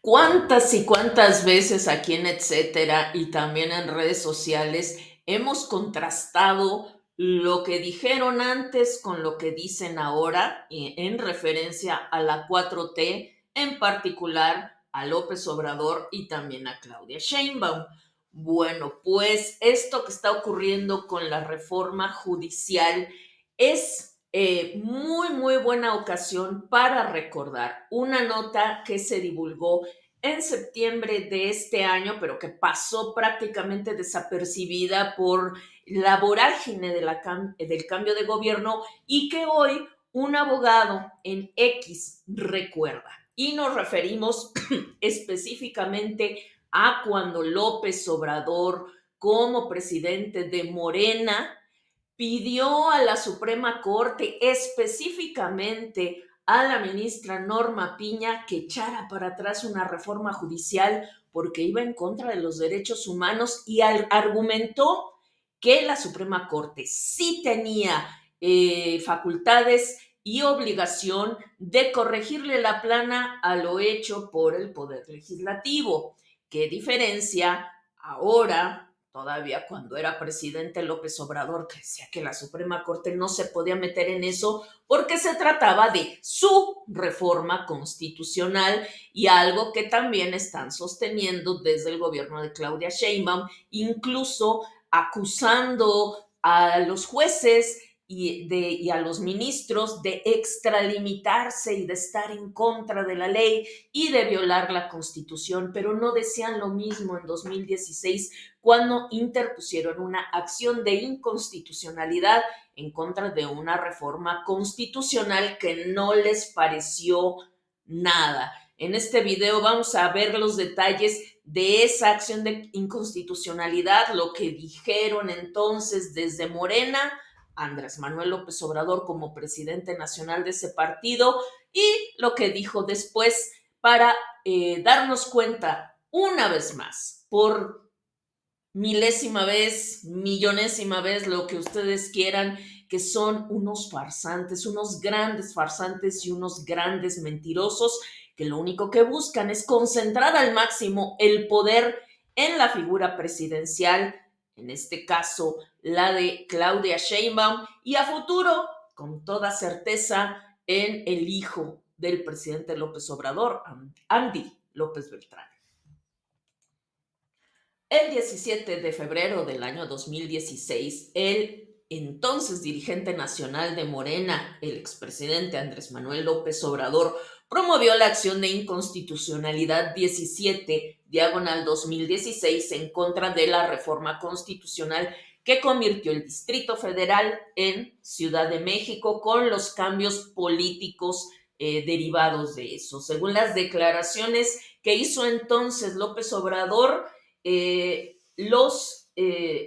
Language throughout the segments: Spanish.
¿Cuántas y cuántas veces aquí en Etcétera y también en redes sociales hemos contrastado lo que dijeron antes con lo que dicen ahora en referencia a la 4T, en particular a López Obrador y también a Claudia Sheinbaum? Bueno, pues esto que está ocurriendo con la reforma judicial es muy, muy buena ocasión para recordar una nota que se divulgó en septiembre de este año, pero que pasó prácticamente desapercibida por la vorágine del cambio de gobierno y que hoy un abogado en X recuerda. Y nos referimos específicamente a cuando López Obrador, como presidente de Morena, pidió a la Suprema Corte, específicamente a la ministra Norma Piña, que echara para atrás una reforma judicial porque iba en contra de los derechos humanos y argumentó que la Suprema Corte sí tenía facultades y obligación de corregirle la plana a lo hecho por el Poder Legislativo. ¿Qué diferencia ahora, todavía cuando era presidente López Obrador, que decía que la Suprema Corte no se podía meter en eso porque se trataba de su reforma constitucional y algo que también están sosteniendo desde el gobierno de Claudia Sheinbaum, incluso acusando a los jueces y a los ministros de extralimitarse y de estar en contra de la ley y de violar la Constitución, pero no decían lo mismo en 2016 cuando interpusieron una acción de inconstitucionalidad en contra de una reforma constitucional que no les pareció nada. En este video vamos a ver los detalles de esa acción de inconstitucionalidad, lo que dijeron entonces desde Morena, Andrés Manuel López Obrador como presidente nacional de ese partido y lo que dijo después para darnos cuenta una vez más, por milésima vez, millonésima vez, lo que ustedes quieran, que son unos farsantes, unos grandes farsantes y unos grandes mentirosos que lo único que buscan es concentrar al máximo el poder en la figura presidencial, en este caso la de Claudia Sheinbaum, y a futuro, con toda certeza, en el hijo del presidente López Obrador, Andy López Beltrán. El 17 de febrero del año 2016, el entonces dirigente nacional de Morena, el expresidente Andrés Manuel López Obrador, promovió la acción de inconstitucionalidad 17/2016 en contra de la reforma constitucional que convirtió el Distrito Federal en Ciudad de México con los cambios políticos derivados de eso. Según las declaraciones que hizo entonces López Obrador,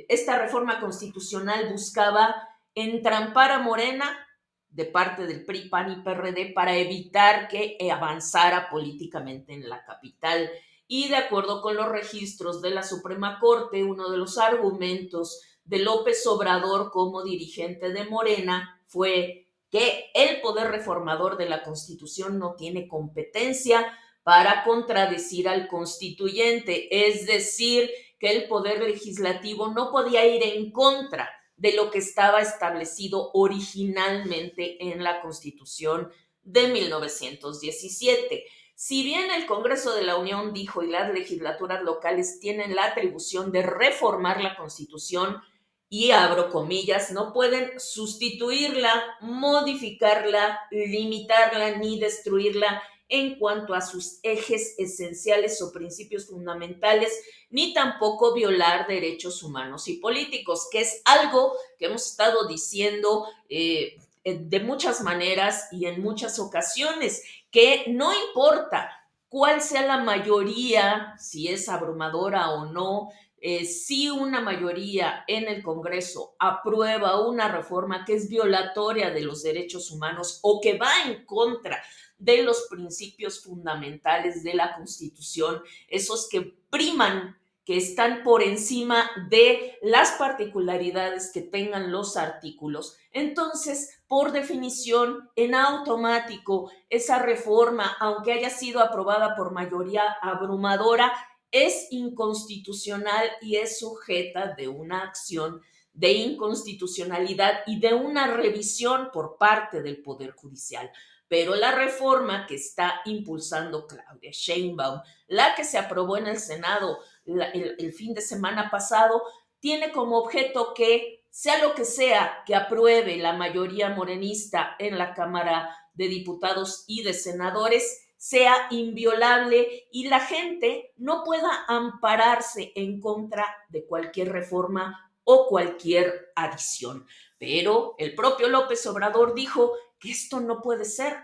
esta reforma constitucional buscaba entrampar a Morena de parte del PRI, PAN y PRD para evitar que avanzara políticamente en la capital. Y de acuerdo con los registros de la Suprema Corte, uno de los argumentos de López Obrador como dirigente de Morena fue que el poder reformador de la Constitución no tiene competencia para contradecir al constituyente, es decir, que el poder legislativo no podía ir en contra de lo que estaba establecido originalmente en la Constitución de 1917. Si bien el Congreso de la Unión dijo y las legislaturas locales tienen la atribución de reformar la Constitución, y abro comillas, no pueden sustituirla, modificarla, limitarla ni destruirla en cuanto a sus ejes esenciales o principios fundamentales, ni tampoco violar derechos humanos y políticos, que es algo que hemos estado diciendo de muchas maneras y en muchas ocasiones, que no importa cuál sea la mayoría, si es abrumadora o no, si una mayoría en el Congreso aprueba una reforma que es violatoria de los derechos humanos o que va en contra de los principios fundamentales de la Constitución, esos que priman que están por encima de las particularidades que tengan los artículos, entonces, por definición, en automático, esa reforma, aunque haya sido aprobada por mayoría abrumadora, es inconstitucional y es sujeta de una acción de inconstitucionalidad y de una revisión por parte del Poder Judicial. Pero la reforma que está impulsando Claudia Sheinbaum, la que se aprobó en el Senado el fin de semana pasado, tiene como objeto que, sea lo que sea que apruebe la mayoría morenista en la Cámara de Diputados y de Senadores, sea inviolable y la gente no pueda ampararse en contra de cualquier reforma o cualquier adición. Pero el propio López Obrador dijo que esto no puede ser,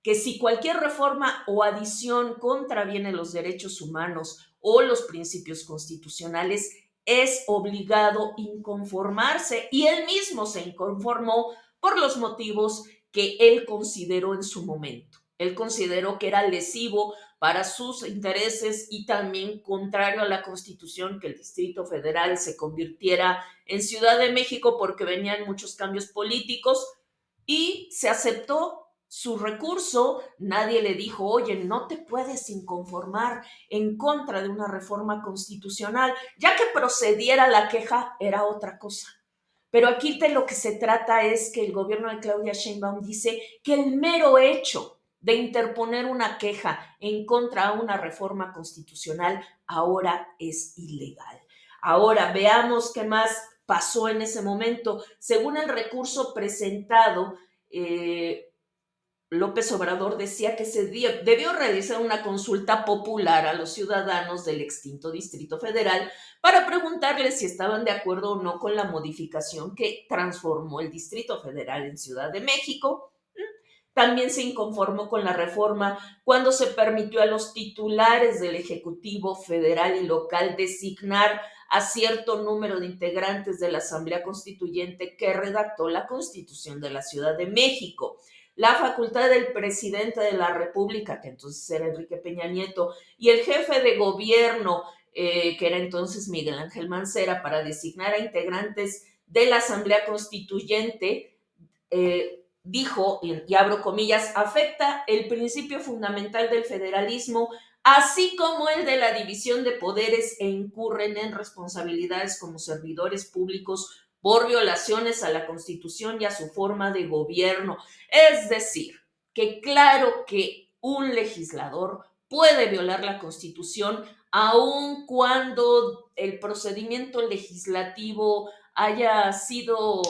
que si cualquier reforma o adición contraviene los derechos humanos o los principios constitucionales, es obligado inconformarse, y él mismo se inconformó por los motivos que él consideró en su momento. Él consideró que era lesivo para sus intereses y también contrario a la Constitución que el Distrito Federal se convirtiera en Ciudad de México porque venían muchos cambios políticos, y se aceptó su recurso. Nadie le dijo, oye, no te puedes inconformar en contra de una reforma constitucional. Ya que procediera la queja era otra cosa. Pero aquí de lo que se trata es que el gobierno de Claudia Sheinbaum dice que el mero hecho de interponer una queja en contra de una reforma constitucional ahora es ilegal. Ahora veamos qué más pasó en ese momento. Según el recurso presentado, eh, López Obrador decía que se debió realizar una consulta popular a los ciudadanos del extinto Distrito Federal para preguntarles si estaban de acuerdo o no con la modificación que transformó el Distrito Federal en Ciudad de México. También se inconformó con la reforma cuando se permitió a los titulares del Ejecutivo Federal y local designar a cierto número de integrantes de la Asamblea Constituyente que redactó la Constitución de la Ciudad de México. La facultad del presidente de la República, que entonces era Enrique Peña Nieto, y el jefe de gobierno, que era entonces Miguel Ángel Mancera, para designar a integrantes de la Asamblea Constituyente, dijo, y abro comillas, afecta el principio fundamental del federalismo, así como el de la división de poderes, e incurren en responsabilidades como servidores públicos por violaciones a la Constitución y a su forma de gobierno. Es decir, que claro que un legislador puede violar la Constitución aun cuando el procedimiento legislativo haya sido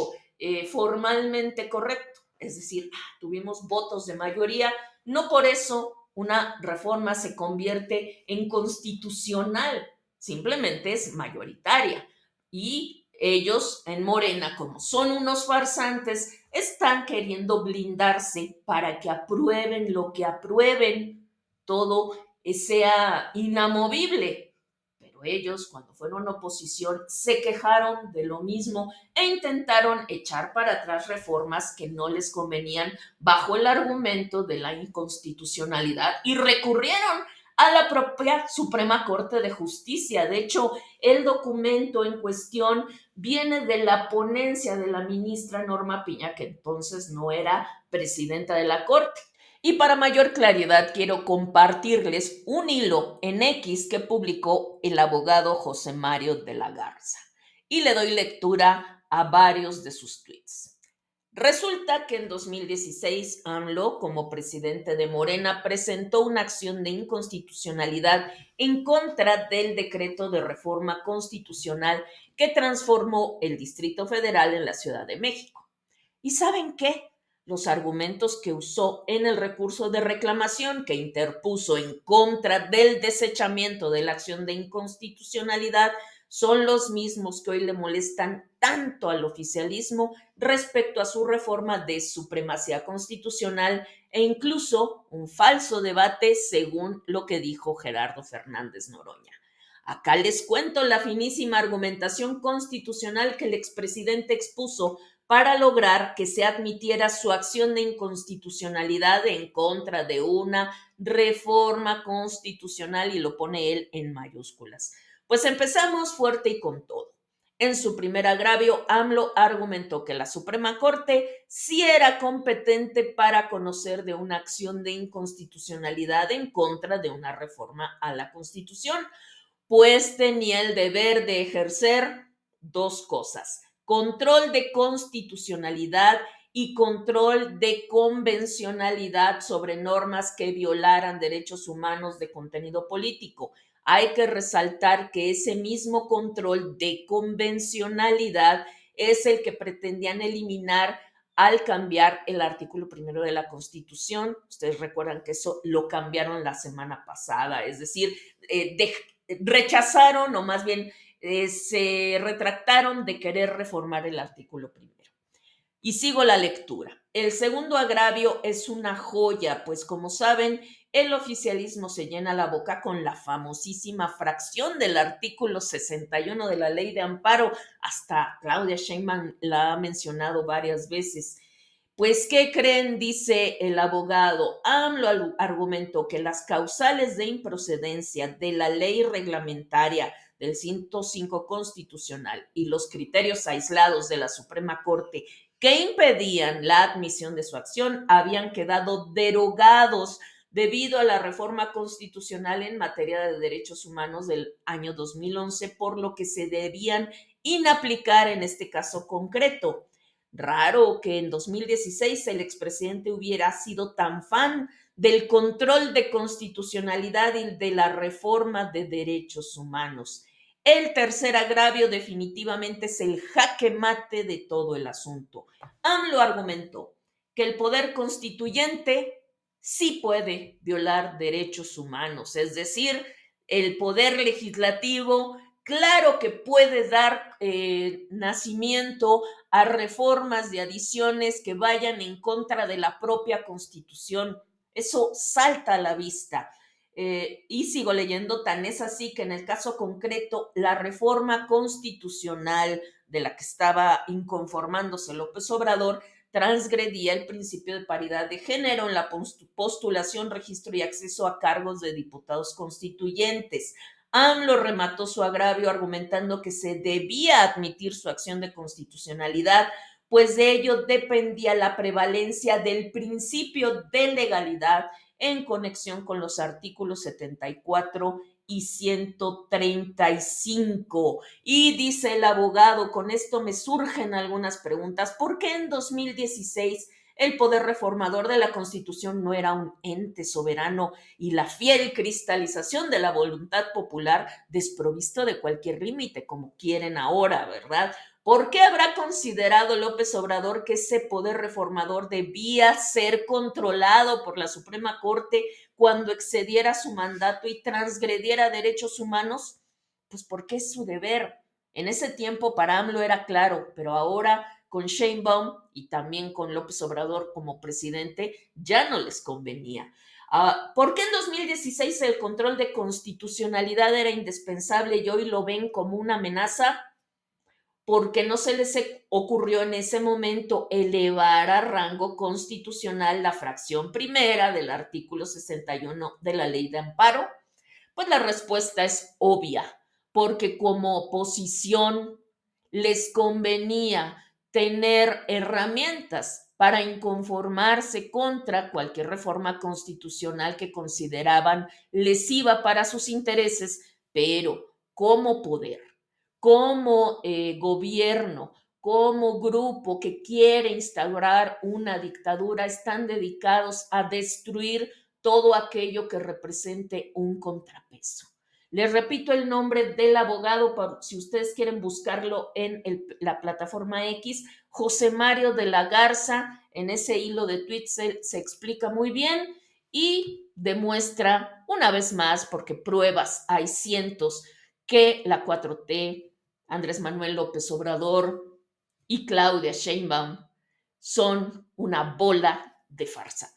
formalmente correcto. Es decir, tuvimos votos de mayoría, no por eso una reforma se convierte en constitucional, simplemente es mayoritaria. Y ellos en Morena, como son unos farsantes, están queriendo blindarse para que aprueben lo que aprueben, todo sea inamovible. Pero ellos, cuando fueron oposición, se quejaron de lo mismo e intentaron echar para atrás reformas que no les convenían bajo el argumento de la inconstitucionalidad, y recurrieron a la propia Suprema Corte de Justicia. De hecho, el documento en cuestión viene de la ponencia de la ministra Norma Piña, que entonces no era presidenta de la Corte. Y para mayor claridad quiero compartirles un hilo en X que publicó el abogado José Mario de la Garza, y le doy lectura a varios de sus tweets. Resulta que en 2016 AMLO, como presidente de Morena, presentó una acción de inconstitucionalidad en contra del decreto de reforma constitucional que transformó el Distrito Federal en la Ciudad de México. ¿Y saben qué? Los argumentos que usó en el recurso de reclamación que interpuso en contra del desechamiento de la acción de inconstitucionalidad son los mismos que hoy le molestan tanto al oficialismo respecto a su reforma de supremacía constitucional, e incluso un falso debate, según lo que dijo Gerardo Fernández Noroña. Acá les cuento la finísima argumentación constitucional que el expresidente expuso para lograr que se admitiera su acción de inconstitucionalidad en contra de una reforma constitucional, y lo pone él en mayúsculas. Pues empezamos fuerte y con todo. En su primer agravio, AMLO argumentó que la Suprema Corte sí era competente para conocer de una acción de inconstitucionalidad en contra de una reforma a la Constitución, pues tenía el deber de ejercer dos cosas: control de constitucionalidad y control de convencionalidad sobre normas que violaran derechos humanos de contenido político. Hay que resaltar que ese mismo control de convencionalidad es el que pretendían eliminar al cambiar el artículo primero de la Constitución. Ustedes recuerdan que eso lo cambiaron la semana pasada, es decir, rechazaron, o más bien se retractaron de querer reformar el artículo primero. Y sigo la lectura. El segundo agravio es una joya, pues como saben, el oficialismo se llena la boca con la famosísima fracción del artículo 61 de la Ley de Amparo. Hasta Claudia Sheinbaum la ha mencionado varias veces. Pues, ¿qué creen? Dice el abogado. AMLO argumentó que las causales de improcedencia de la ley reglamentaria del 105 constitucional y los criterios aislados de la Suprema Corte que impedían la admisión de su acción habían quedado derogados debido a la reforma constitucional en materia de derechos humanos del año 2011, por lo que se debían inaplicar en este caso concreto. Raro que en 2016 el expresidente hubiera sido tan fan del control de constitucionalidad y de la reforma de derechos humanos. El tercer agravio definitivamente es el jaque mate de todo el asunto. AMLO argumentó que el poder constituyente sí puede violar derechos humanos, es decir, el poder legislativo, claro que puede dar nacimiento a reformas de adiciones que vayan en contra de la propia Constitución. Eso salta a la vista. Y sigo leyendo, tan es así que en el caso concreto, la reforma constitucional de la que estaba inconformándose López Obrador transgredía el principio de paridad de género en la postulación, registro y acceso a cargos de diputados constituyentes. AMLO remató su agravio argumentando que se debía admitir su acción de constitucionalidad, pues de ello dependía la prevalencia del principio de legalidad en conexión con los artículos 74 y 135. Y dice el abogado, con esto me surgen algunas preguntas. ¿Por qué en 2016 el poder reformador de la Constitución no era un ente soberano y la fiel cristalización de la voluntad popular desprovisto de cualquier límite, como quieren ahora, verdad? ¿Por qué habrá considerado López Obrador que ese poder reformador debía ser controlado por la Suprema Corte cuando excediera su mandato y transgrediera derechos humanos? Pues porque es su deber. En ese tiempo para AMLO era claro, pero ahora con Sheinbaum y también con López Obrador como presidente ya no les convenía. ¿Por qué en 2016 el control de constitucionalidad era indispensable y hoy lo ven como una amenaza? Porque no se les ocurrió en ese momento elevar a rango constitucional la fracción primera del artículo 61 de la Ley de Amparo. Pues la respuesta es obvia, porque como oposición les convenía tener herramientas para inconformarse contra cualquier reforma constitucional que consideraban lesiva para sus intereses, pero como poder, como gobierno, como grupo que quiere instaurar una dictadura, están dedicados a destruir todo aquello que represente un contrapeso. Les repito el nombre del abogado, por si ustedes quieren buscarlo en la plataforma X, José Mario de la Garza. En ese hilo de tweets se explica muy bien y demuestra una vez más, porque pruebas hay cientos, que la 4T, Andrés Manuel López Obrador y Claudia Sheinbaum son una bola de farsa.